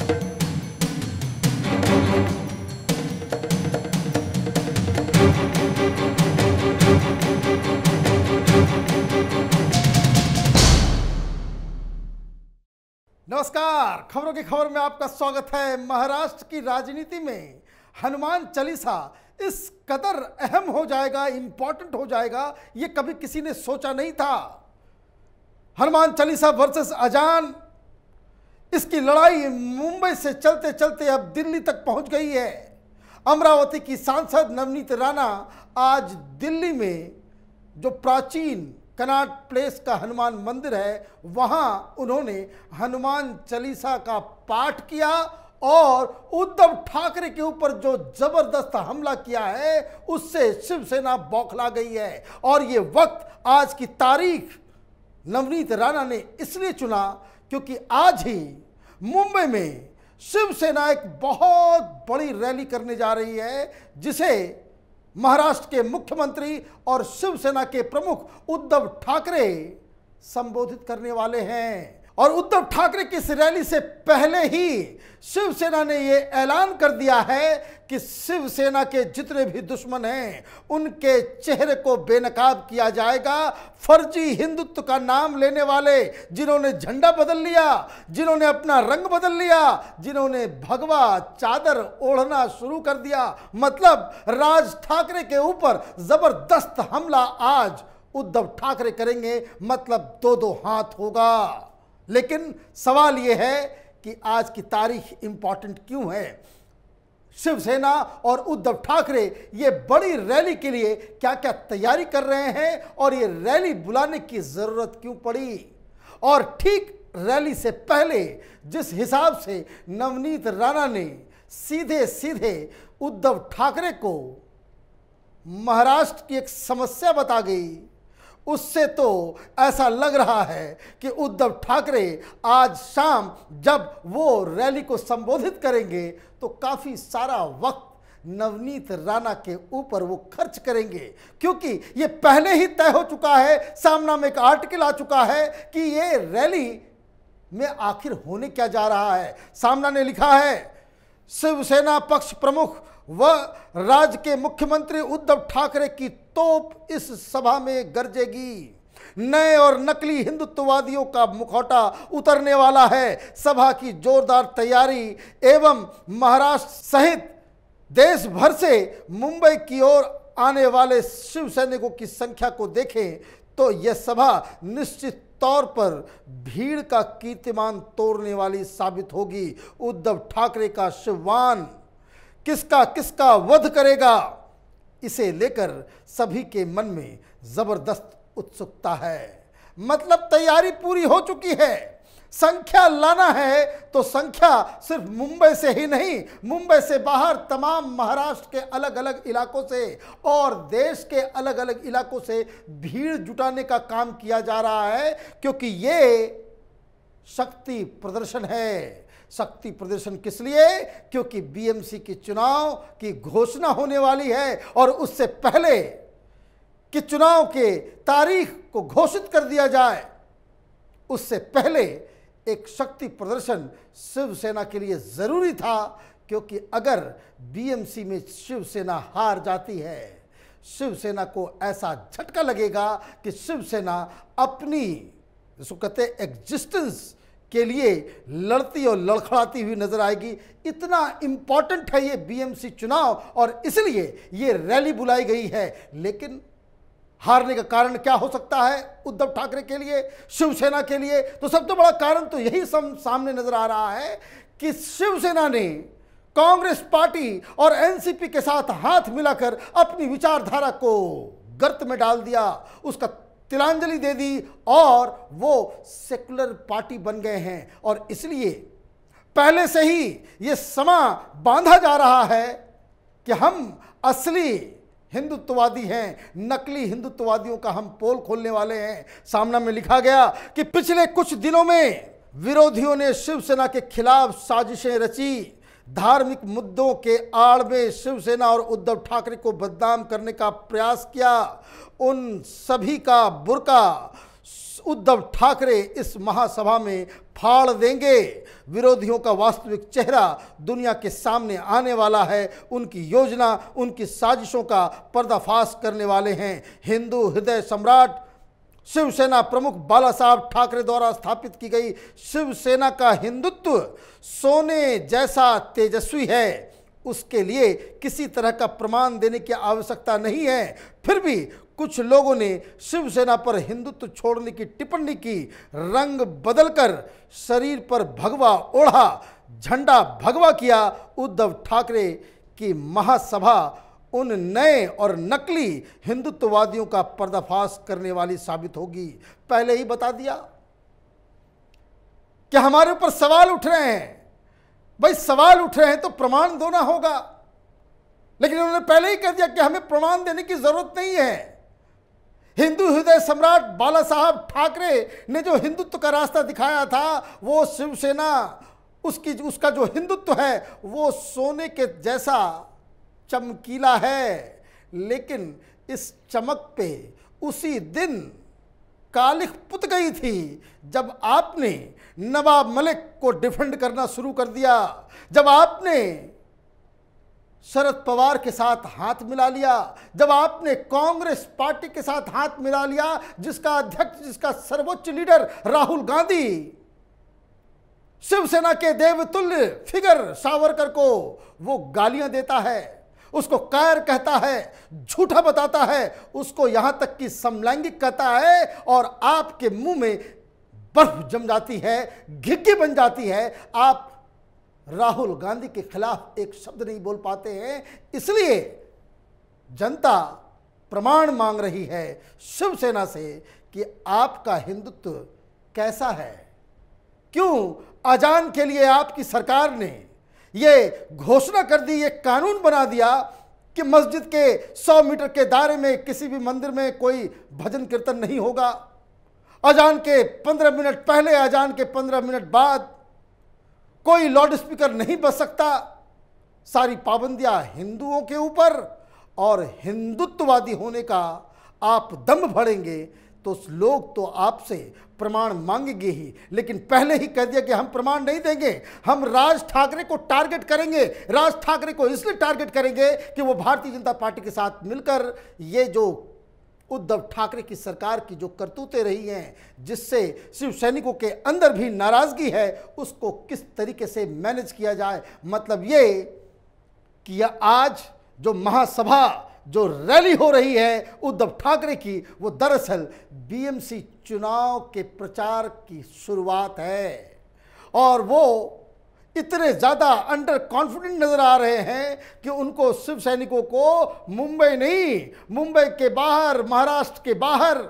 नमस्कार, खबरों की खबर में आपका स्वागत है। महाराष्ट्र की राजनीति में हनुमान चालीसा इस कदर अहम हो जाएगा, इंपॉर्टेंट हो जाएगा, ये कभी किसी ने सोचा नहीं था। हनुमान चालीसा वर्सेस अजान, इसकी लड़ाई मुंबई से चलते चलते अब दिल्ली तक पहुंच गई है। अमरावती की सांसद नवनीत राणा आज दिल्ली में जो प्राचीन कनॉट प्लेस का हनुमान मंदिर है, वहां उन्होंने हनुमान चालीसा का पाठ किया और उद्धव ठाकरे के ऊपर जो जबरदस्त हमला किया है उससे शिवसेना बौखला गई है। और ये वक्त, आज की तारीख नवनीत राणा ने इसलिए चुना क्योंकि आज ही मुंबई में शिवसेना एक बहुत बड़ी रैली करने जा रही है, जिसे महाराष्ट्र के मुख्यमंत्री और शिवसेना के प्रमुख उद्धव ठाकरे संबोधित करने वाले हैं। और उद्धव ठाकरे की इस रैली से पहले ही शिवसेना ने यह ऐलान कर दिया है कि शिवसेना के जितने भी दुश्मन हैं उनके चेहरे को बेनकाब किया जाएगा। फर्जी हिंदुत्व का नाम लेने वाले, जिन्होंने झंडा बदल लिया, जिन्होंने अपना रंग बदल लिया, जिन्होंने भगवा चादर ओढ़ना शुरू कर दिया, मतलब राज ठाकरे के ऊपर जबरदस्त हमला आज उद्धव ठाकरे करेंगे, मतलब दो दो हाथ होगा। लेकिन सवाल यह है कि आज की तारीख इंपॉर्टेंट क्यों है? शिवसेना और उद्धव ठाकरे ये बड़ी रैली के लिए क्या क्या तैयारी कर रहे हैं और ये रैली बुलाने की जरूरत क्यों पड़ी? और ठीक रैली से पहले जिस हिसाब से नवनीत राणा ने सीधे सीधे उद्धव ठाकरे को महाराष्ट्र की एक समस्या बता गई, उससे तो ऐसा लग रहा है कि उद्धव ठाकरे आज शाम जब वो रैली को संबोधित करेंगे तो काफी सारा वक्त नवनीत राणा के ऊपर वो खर्च करेंगे, क्योंकि ये पहले ही तय हो चुका है, सामना में एक आर्टिकल आ चुका है कि ये रैली में आखिर होने क्या जा रहा है। सामना ने लिखा है, शिवसेना पक्ष प्रमुख व राज्य के मुख्यमंत्री उद्धव ठाकरे की तोप इस सभा में गरजेगी। नए और नकली हिंदुत्ववादियों का मुखौटा उतरने वाला है। सभा की जोरदार तैयारी एवं महाराष्ट्र सहित देश भर से मुंबई की ओर आने वाले शिव सैनिकों की संख्या को देखें तो यह सभा निश्चित तौर पर भीड़ का कीर्तिमान तोड़ने वाली साबित होगी। उद्धव ठाकरे का शिववान किसका किसका वध करेगा, इसे लेकर सभी के मन में जबरदस्त उत्सुकता है। मतलब तैयारी पूरी हो चुकी है। संख्या लाना है तो संख्या सिर्फ मुंबई से ही नहीं, मुंबई से बाहर तमाम महाराष्ट्र के अलग अलग इलाकों से और देश के अलग अलग इलाकों से भीड़ जुटाने का काम किया जा रहा है, क्योंकि ये शक्ति प्रदर्शन है। शक्ति प्रदर्शन किस लिए? क्योंकि बीएमसी के चुनाव की घोषणा होने वाली है और उससे पहले कि चुनाव के तारीख को घोषित कर दिया जाए, उससे पहले एक शक्ति प्रदर्शन शिवसेना के लिए जरूरी था, क्योंकि अगर बीएमसी में शिवसेना हार जाती है, शिवसेना को ऐसा झटका लगेगा कि शिवसेना अपनी, जिसको कहते हैं एग्जिस्टेंस के लिए लड़ती और लड़खड़ाती हुई नजर आएगी। इतना इंपॉर्टेंट है ये बीएमसी चुनाव और इसलिए ये रैली बुलाई गई है। लेकिन हारने का कारण क्या हो सकता है उद्धव ठाकरे के लिए, शिवसेना के लिए? तो सबसे बड़ा कारण तो यही सामने नजर आ रहा है कि शिवसेना ने कांग्रेस पार्टी और एनसीपी के साथ हाथ मिलाकर अपनी विचारधारा को गर्त में डाल दिया, उसका तिलांजलि दे दी और वो सेकुलर पार्टी बन गए हैं। और इसलिए पहले से ही ये समा बांधा जा रहा है कि हम असली हिंदुत्ववादी हैं, नकली हिंदुत्ववादियों का हम पोल खोलने वाले हैं। सामना में लिखा गया कि पिछले कुछ दिनों में विरोधियों ने शिवसेना के खिलाफ साजिशें रची, धार्मिक मुद्दों के आड़ में शिवसेना और उद्धव ठाकरे को बदनाम करने का प्रयास किया। उन सभी का बुर्का उद्धव ठाकरे इस महासभा में फाड़ देंगे। विरोधियों का वास्तविक चेहरा दुनिया के सामने आने वाला है। उनकी योजना, उनकी साजिशों का पर्दाफाश करने वाले हैं। हिंदू हृदय सम्राट शिवसेना प्रमुख बाला साहब ठाकरे द्वारा स्थापित की गई शिवसेना का हिंदुत्व सोने जैसा तेजस्वी है। उसके लिए किसी तरह का प्रमाण देने की आवश्यकता नहीं है। फिर भी कुछ लोगों ने शिवसेना पर हिंदुत्व छोड़ने की टिप्पणी की। रंग बदलकर शरीर पर भगवा ओढ़ा, झंडा भगवा किया। उद्धव ठाकरे की महासभा उन नए और नकली हिंदुत्ववादियों का पर्दाफाश करने वाली साबित होगी। पहले ही बता दिया कि हमारे ऊपर सवाल उठ रहे हैं। भाई सवाल उठ रहे हैं तो प्रमाण देना होगा, लेकिन उन्होंने पहले ही कह दिया कि हमें प्रमाण देने की जरूरत नहीं है। हिंदू हृदय सम्राट बाला साहब ठाकरे ने जो हिंदुत्व का रास्ता दिखाया था, वो शिवसेना उसका जो हिंदुत्व है वो सोने के जैसा चमकीला है। लेकिन इस चमक पे उसी दिन कालिख पुत गई थी जब आपने नवाब मलिक को डिफेंड करना शुरू कर दिया, जब आपने शरद पवार के साथ हाथ मिला लिया, जब आपने कांग्रेस पार्टी के साथ हाथ मिला लिया, जिसका अध्यक्ष, जिसका सर्वोच्च लीडर राहुल गांधी शिवसेना के देवतुल्य फिगर सावरकर को वो गालियां देता है, उसको कायर कहता है, झूठा बताता है, उसको यहां तक कि समलैंगिक कहता है, और आपके मुंह में बर्फ जम जाती है, घिग्गी बन जाती है। आप राहुल गांधी के खिलाफ एक शब्द नहीं बोल पाते हैं। इसलिए जनता प्रमाण मांग रही है शिवसेना से कि आपका हिंदुत्व कैसा है। क्यों अजान के लिए आपकी सरकार ने ये घोषणा कर दी, ये कानून बना दिया कि मस्जिद के 100 मीटर के दायरे में किसी भी मंदिर में कोई भजन कीर्तन नहीं होगा। अजान के 15 मिनट पहले, अजान के 15 मिनट बाद कोई लाउड स्पीकर नहीं बज सकता। सारी पाबंदियां हिंदुओं के ऊपर, और हिंदुत्ववादी होने का आप दम भरेंगे तो लोग तो आपसे प्रमाण मांगेंगे ही। लेकिन पहले ही कह दिया कि हम प्रमाण नहीं देंगे, हम राज ठाकरे को टारगेट करेंगे। राज ठाकरे को इसलिए टारगेट करेंगे कि वो भारतीय जनता पार्टी के साथ मिलकर ये जो उद्धव ठाकरे की सरकार की जो करतूतें रही हैं, जिससे शिव सैनिकों के अंदर भी नाराजगी है, उसको किस तरीके से मैनेज किया जाए। मतलब ये कि आज जो महासभा, जो रैली हो रही है उद्धव ठाकरे की, वो दरअसल बीएमसी चुनाव के प्रचार की शुरुआत है। और वो इतने ज़्यादा अंडर कॉन्फिडेंट नज़र आ रहे हैं कि उनको शिव सैनिकों को मुंबई नहीं, मुंबई के बाहर, महाराष्ट्र के बाहर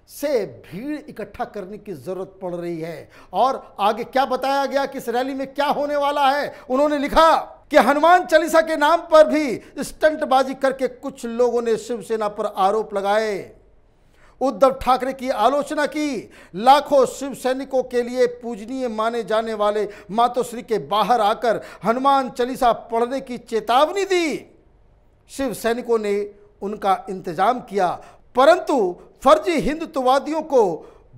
से भीड़ इकट्ठा करने की ज़रूरत पड़ रही है। और आगे क्या बताया गया कि इस रैली में क्या होने वाला है, उन्होंने लिखा कि हनुमान चालीसा के नाम पर भी स्टंटबाजी करके कुछ लोगों ने शिवसेना पर आरोप लगाए, उद्धव ठाकरे की आलोचना की, लाखों शिव सैनिकों के लिए पूजनीय माने जाने वाले मातोश्री के बाहर आकर हनुमान चालीसा पढ़ने की चेतावनी दी। शिव सैनिकों ने उनका इंतजाम किया, परंतु फर्जी हिंदुत्ववादियों को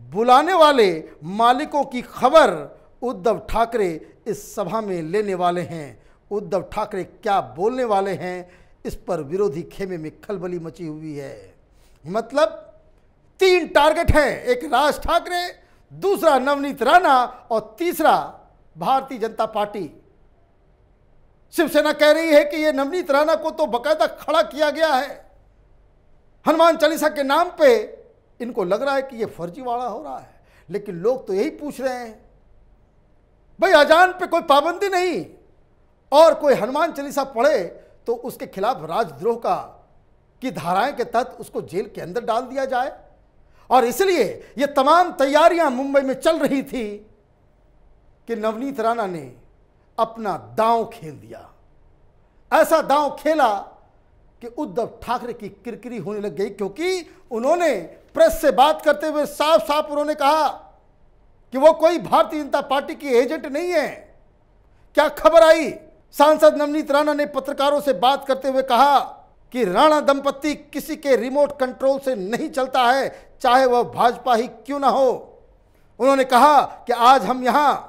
बुलाने वाले मालिकों की खबर उद्धव ठाकरे इस सभा में लेने वाले हैं। उद्धव ठाकरे क्या बोलने वाले हैं, इस पर विरोधी खेमे में खलबली मची हुई है। मतलब 3 टारगेट हैं, एक राज ठाकरे, दूसरा नवनीत राणा और तीसरा भारतीय जनता पार्टी। शिवसेना कह रही है कि ये नवनीत राणा को तो बकायदा खड़ा किया गया है, हनुमान चालीसा के नाम पे इनको लग रहा है कि ये फर्जीवाड़ा हो रहा है। लेकिन लोग तो यही पूछ रहे हैं, भाई अजान पे कोई पाबंदी नहीं और कोई हनुमान चालीसा पढ़े तो उसके खिलाफ राजद्रोह की धाराएं के तहत उसको जेल के अंदर डाल दिया जाए। और इसलिए ये तमाम तैयारियां मुंबई में चल रही थी कि नवनीत राणा ने अपना दांव खेल दिया। ऐसा दांव खेला कि उद्धव ठाकरे की किरकिरी होने लग गई, क्योंकि उन्होंने प्रेस से बात करते हुए साफ साफ उन्होंने कहा कि वो कोई भारतीय जनता पार्टी की एजेंट नहीं है। क्या खबर आई, सांसद नवनीत राणा ने पत्रकारों से बात करते हुए कहा कि राणा दंपत्ति किसी के रिमोट कंट्रोल से नहीं चलता है, चाहे वह भाजपा ही क्यों ना हो। उन्होंने कहा कि आज हम यहाँ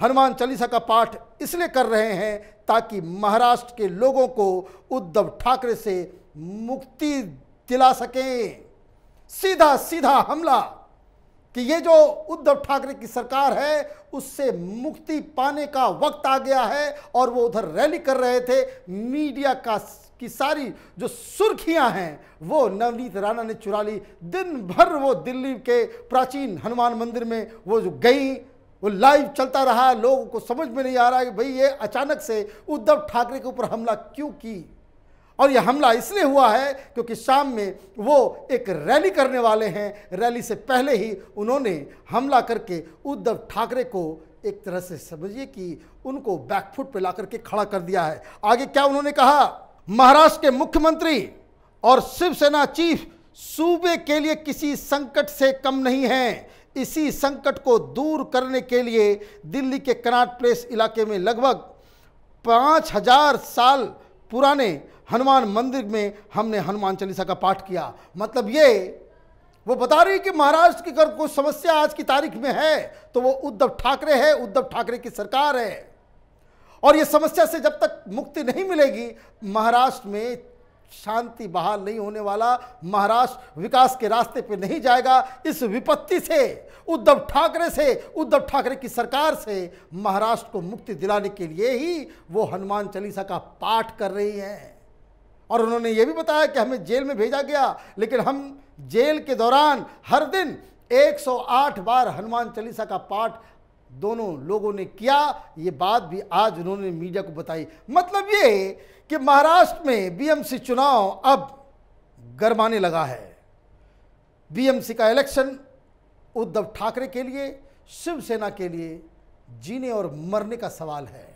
हनुमान चालीसा का पाठ इसलिए कर रहे हैं ताकि महाराष्ट्र के लोगों को उद्धव ठाकरे से मुक्ति दिला सकें। सीधा सीधा हमला कि ये जो उद्धव ठाकरे की सरकार है उससे मुक्ति पाने का वक्त आ गया है। और वो उधर रैली कर रहे थे। मीडिया की सारी जो सुर्खियां हैं वो नवनीत राणा ने चुरा ली। दिन भर वो दिल्ली के प्राचीन हनुमान मंदिर में वो जो गई, वो लाइव चलता रहा। लोगों को समझ में नहीं आ रहा है कि भाई ये अचानक से उद्धव ठाकरे के ऊपर हमला क्यों की। और यह हमला इसलिए हुआ है क्योंकि शाम में वो एक रैली करने वाले हैं। रैली से पहले ही उन्होंने हमला करके उद्धव ठाकरे को एक तरह से समझिए कि उनको बैकफुट पे ला करके खड़ा कर दिया है। आगे क्या उन्होंने कहा, महाराष्ट्र के मुख्यमंत्री और शिवसेना चीफ सूबे के लिए किसी संकट से कम नहीं है। इसी संकट को दूर करने के लिए दिल्ली के कनॉट प्लेस इलाके में लगभग 5000 साल पुराने हनुमान मंदिर में हमने हनुमान चालीसा का पाठ किया। मतलब ये वो बता रही कि महाराष्ट्र की अगर कोई समस्या आज की तारीख में है तो वो उद्धव ठाकरे है, उद्धव ठाकरे की सरकार है। और ये समस्या से जब तक मुक्ति नहीं मिलेगी महाराष्ट्र में शांति बहाल नहीं होने वाला। महाराष्ट्र विकास के रास्ते पे नहीं जाएगा। इस विपत्ति से, उद्धव ठाकरे से, उद्धव ठाकरे की सरकार से महाराष्ट्र को मुक्ति दिलाने के लिए ही वो हनुमान चालीसा का पाठ कर रही हैं। और उन्होंने ये भी बताया कि हमें जेल में भेजा गया, लेकिन हम जेल के दौरान हर दिन 108 बार हनुमान चालीसा का पाठ दोनों लोगों ने किया। ये बात भी आज उन्होंने मीडिया को बताई। मतलब ये कि महाराष्ट्र में बीएमसी चुनाव अब गरमाने लगा है। बीएमसी का इलेक्शन उद्धव ठाकरे के लिए, शिवसेना के लिए जीने और मरने का सवाल है।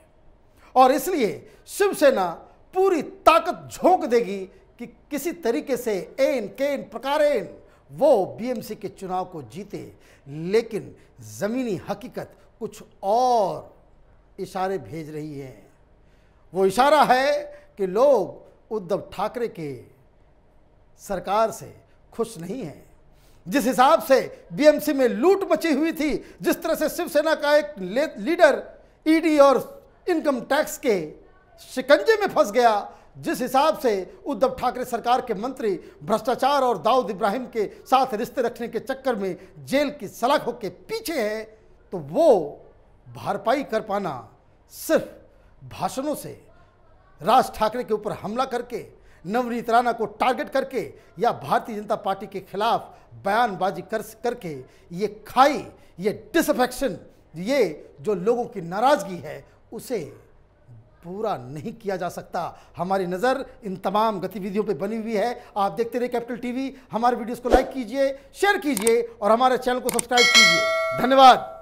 और इसलिए शिवसेना पूरी ताकत झोंक देगी कि किसी तरीके से एन केन प्रकारेण वो बीएमसी के चुनाव को जीते। लेकिन ज़मीनी हकीकत कुछ और इशारे भेज रही है। वो इशारा है कि लोग उद्धव ठाकरे के सरकार से खुश नहीं हैं। जिस हिसाब से बीएमसी में लूट मची हुई थी, जिस तरह से शिवसेना का एक लीडर ईडी और इनकम टैक्स के शिकंजे में फंस गया, जिस हिसाब से उद्धव ठाकरे सरकार के मंत्री भ्रष्टाचार और दाऊद इब्राहिम के साथ रिश्ते रखने के चक्कर में जेल की सलाखों के पीछे है, तो वो भरपाई कर पाना सिर्फ भाषणों से, राज ठाकरे के ऊपर हमला करके, नवनीत राणा को टारगेट करके या भारतीय जनता पार्टी के खिलाफ बयानबाजी करके ये खाई, ये डिसअफेक्शन, ये जो लोगों की नाराज़गी है उसे पूरा नहीं किया जा सकता। हमारी नज़र इन तमाम गतिविधियों पे बनी हुई है। आप देखते रहिए कैपिटल टीवी। हमारे वीडियोस को लाइक कीजिए, शेयर कीजिए और हमारे चैनल को सब्सक्राइब कीजिए। धन्यवाद।